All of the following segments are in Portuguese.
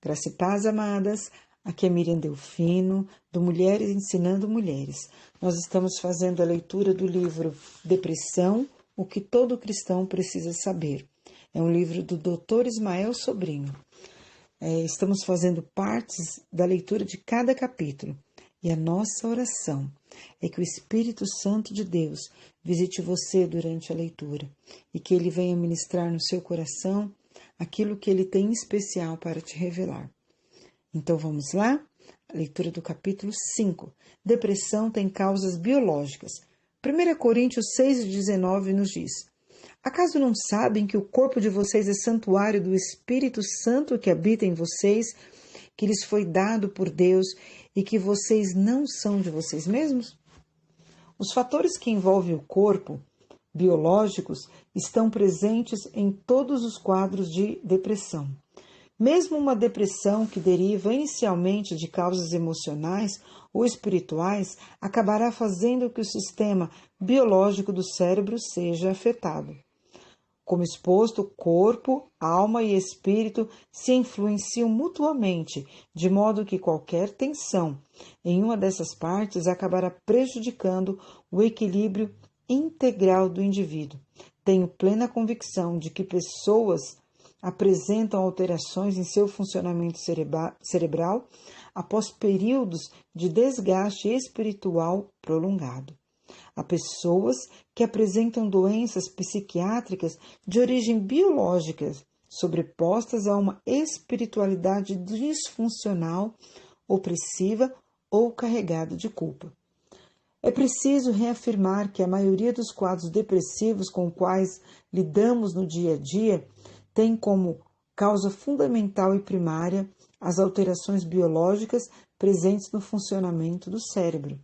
Graça e paz, amadas. Aqui é Miriam Delfino, do Mulheres Ensinando Mulheres. Nós estamos fazendo a leitura do livro Depressão, o que todo cristão precisa saber. É um livro do Dr. Ismael Sobrinho. Estamos fazendo partes da leitura de cada capítulo. E a nossa oração é que o Espírito Santo de Deus visite você durante a leitura e que ele venha ministrar no seu coração aquilo que ele tem em especial para te revelar. Então vamos lá? A leitura do capítulo 5. Depressão tem causas biológicas. 1 Coríntios 6,19 nos diz: acaso não sabem que o corpo de vocês é santuário do Espírito Santo que habita em vocês, que lhes foi dado por Deus e que vocês não são de vocês mesmos? Os fatores que envolvem o corpo, biológicos, estão presentes em todos os quadros de depressão. Mesmo uma depressão que deriva inicialmente de causas emocionais ou espirituais acabará fazendo que o sistema biológico do cérebro seja afetado. Como exposto, corpo, alma e espírito se influenciam mutuamente, de modo que qualquer tensão em uma dessas partes acabará prejudicando o equilíbrio integral do indivíduo. Tenho plena convicção de que pessoas apresentam alterações em seu funcionamento cerebral após períodos de desgaste espiritual prolongado. Há pessoas que apresentam doenças psiquiátricas de origem biológica, sobrepostas a uma espiritualidade disfuncional, opressiva ou carregada de culpa. É preciso reafirmar que a maioria dos quadros depressivos com os quais lidamos no dia a dia tem como causa fundamental e primária as alterações biológicas presentes no funcionamento do cérebro.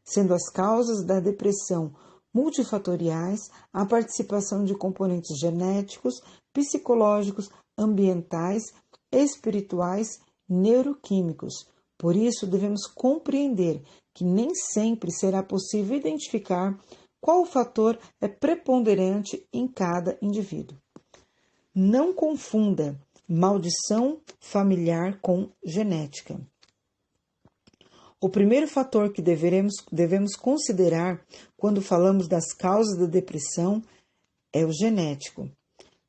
Sendo as causas da depressão multifatoriais, a participação de componentes genéticos, psicológicos, ambientais, espirituais, neuroquímicos. Por isso, devemos compreender que nem sempre será possível identificar qual fator é preponderante em cada indivíduo. Não confunda maldição familiar com genética. O primeiro fator que devemos considerar quando falamos das causas da depressão é o genético.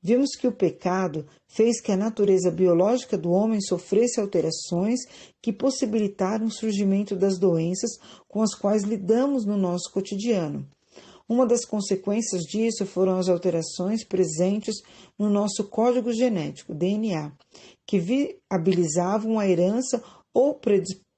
Vimos que o pecado fez que a natureza biológica do homem sofresse alterações que possibilitaram o surgimento das doenças com as quais lidamos no nosso cotidiano. Uma das consequências disso foram as alterações presentes no nosso código genético, DNA, que viabilizavam a herança ou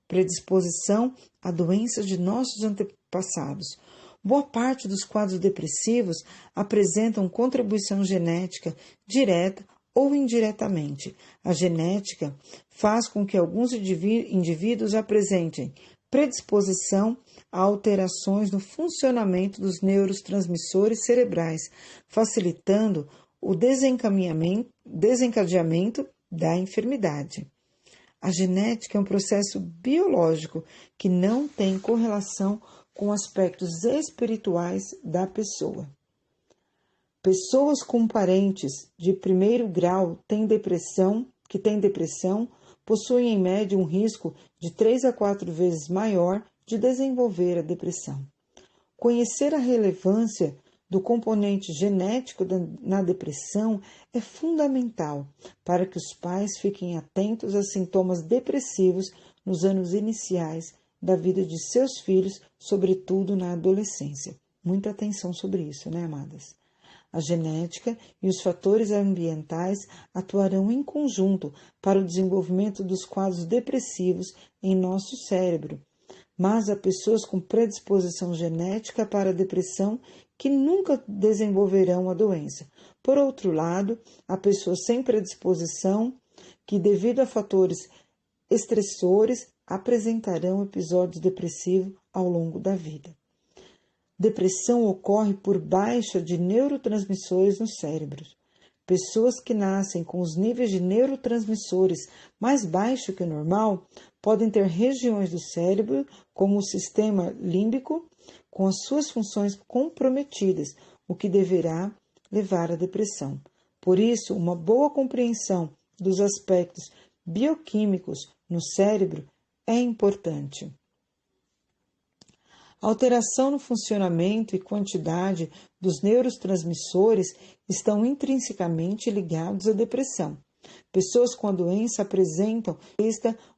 predisposição a doenças de nossos antepassados. Boa parte dos quadros depressivos apresentam contribuição genética direta ou indiretamente. A genética faz com que alguns indivíduos apresentem predisposição a alterações no funcionamento dos neurotransmissores cerebrais, facilitando o desencadeamento da enfermidade. A genética é um processo biológico que não tem correlação com aspectos espirituais da pessoa. Pessoas com parentes de primeiro grau que têm depressão possuem em média um risco de 3 a 4 vezes maior de desenvolver a depressão. Conhecer a relevância do componente genético na depressão é fundamental para que os pais fiquem atentos a sintomas depressivos nos anos iniciais da vida de seus filhos, sobretudo na adolescência. Muita atenção sobre isso, né, amadas? A genética e os fatores ambientais atuarão em conjunto para o desenvolvimento dos quadros depressivos em nosso cérebro. Mas há pessoas com predisposição genética para a depressão que nunca desenvolverão a doença. Por outro lado, há pessoas sem predisposição que, devido a fatores estressores, apresentarão episódios depressivos ao longo da vida. Depressão ocorre por baixa de neurotransmissores no cérebro. Pessoas que nascem com os níveis de neurotransmissores mais baixos que o normal podem ter regiões do cérebro, como o sistema límbico, com as suas funções comprometidas, o que deverá levar à depressão. Por isso, uma boa compreensão dos aspectos bioquímicos no cérebro é importante. A alteração no funcionamento e quantidade dos neurotransmissores estão intrinsecamente ligados à depressão. Pessoas com a doença apresentam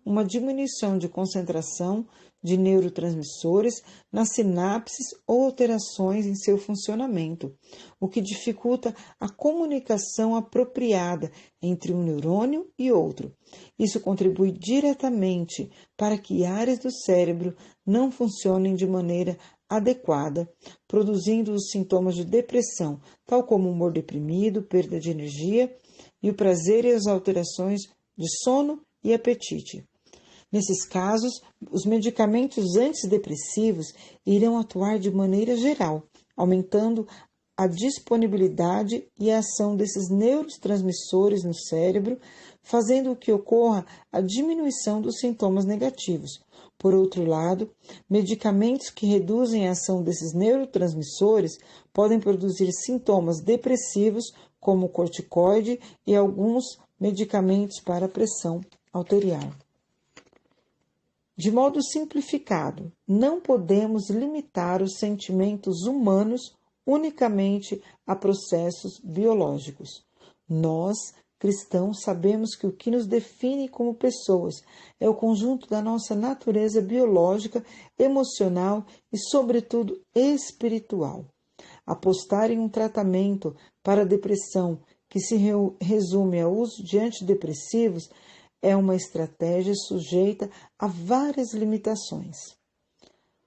uma diminuição de concentração de neurotransmissores nas sinapses ou alterações em seu funcionamento, o que dificulta a comunicação apropriada entre um neurônio e outro. Isso contribui diretamente para que áreas do cérebro não funcionem de maneira adequada, produzindo os sintomas de depressão, tal como humor deprimido, perda de energia e o prazer e as alterações de sono e apetite. Nesses casos, os medicamentos antidepressivos irão atuar de maneira geral, aumentando a disponibilidade e a ação desses neurotransmissores no cérebro, fazendo com que ocorra a diminuição dos sintomas negativos. Por outro lado, medicamentos que reduzem a ação desses neurotransmissores podem produzir sintomas depressivos, como o corticoide e alguns medicamentos para a pressão arterial. De modo simplificado, não podemos limitar os sentimentos humanos unicamente a processos biológicos. Nós, cristãos, sabemos que o que nos define como pessoas é o conjunto da nossa natureza biológica, emocional e, sobretudo, espiritual. Apostar em um tratamento para a depressão que se resume ao uso de antidepressivos é uma estratégia sujeita a várias limitações.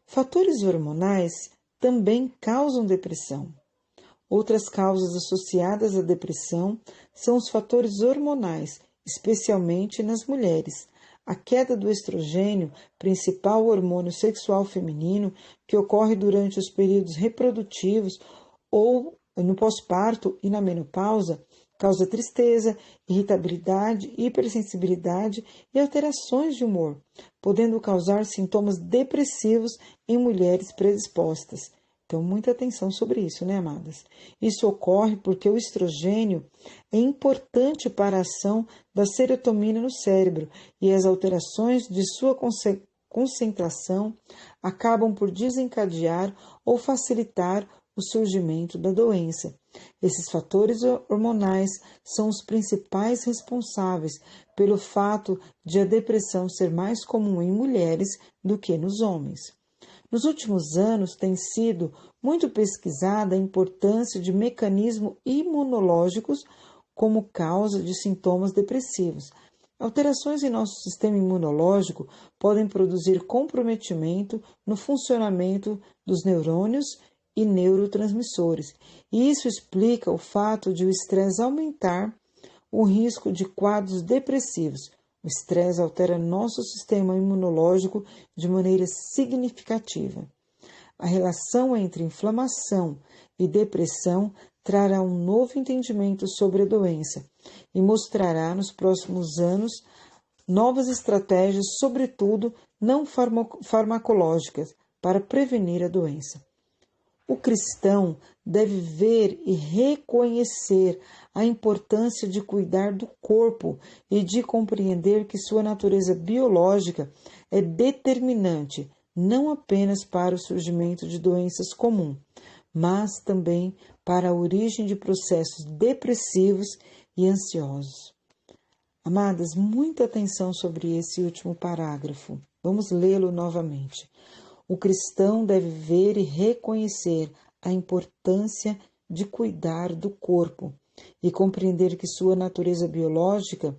Fatores hormonais também causam depressão. Outras causas associadas à depressão são os fatores hormonais, especialmente nas mulheres. A queda do estrogênio, principal hormônio sexual feminino, que ocorre durante os períodos reprodutivos ou no pós-parto e na menopausa, causa tristeza, irritabilidade, hipersensibilidade e alterações de humor, podendo causar sintomas depressivos em mulheres predispostas. Então, muita atenção sobre isso, né, amadas? Isso ocorre porque o estrogênio é importante para a ação da serotonina no cérebro e as alterações de sua concentração acabam por desencadear ou facilitar o surgimento da doença. Esses fatores hormonais são os principais responsáveis pelo fato de a depressão ser mais comum em mulheres do que nos homens. Nos últimos anos tem sido muito pesquisada a importância de mecanismos imunológicos como causa de sintomas depressivos. Alterações em nosso sistema imunológico podem produzir comprometimento no funcionamento dos neurônios e neurotransmissores. E isso explica o fato de o estresse aumentar o risco de quadros depressivos. O estresse altera nosso sistema imunológico de maneira significativa. A relação entre inflamação e depressão trará um novo entendimento sobre a doença e mostrará nos próximos anos novas estratégias, sobretudo não farmacológicas, para prevenir a doença. O cristão deve ver e reconhecer a importância de cuidar do corpo e de compreender que sua natureza biológica é determinante não apenas para o surgimento de doenças comuns, mas também para a origem de processos depressivos e ansiosos. Amadas, muita atenção sobre esse último parágrafo. Vamos lê-lo novamente. O cristão deve ver e reconhecer a importância de cuidar do corpo e compreender que sua natureza biológica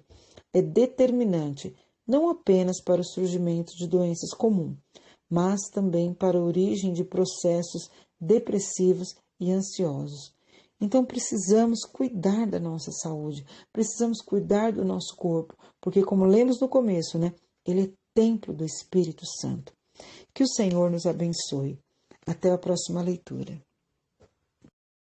é determinante não apenas para o surgimento de doenças comuns, mas também para a origem de processos depressivos e ansiosos. Então precisamos cuidar da nossa saúde, precisamos cuidar do nosso corpo, porque como lemos no começo, né, ele é templo do Espírito Santo. Que o Senhor nos abençoe. Até a próxima leitura.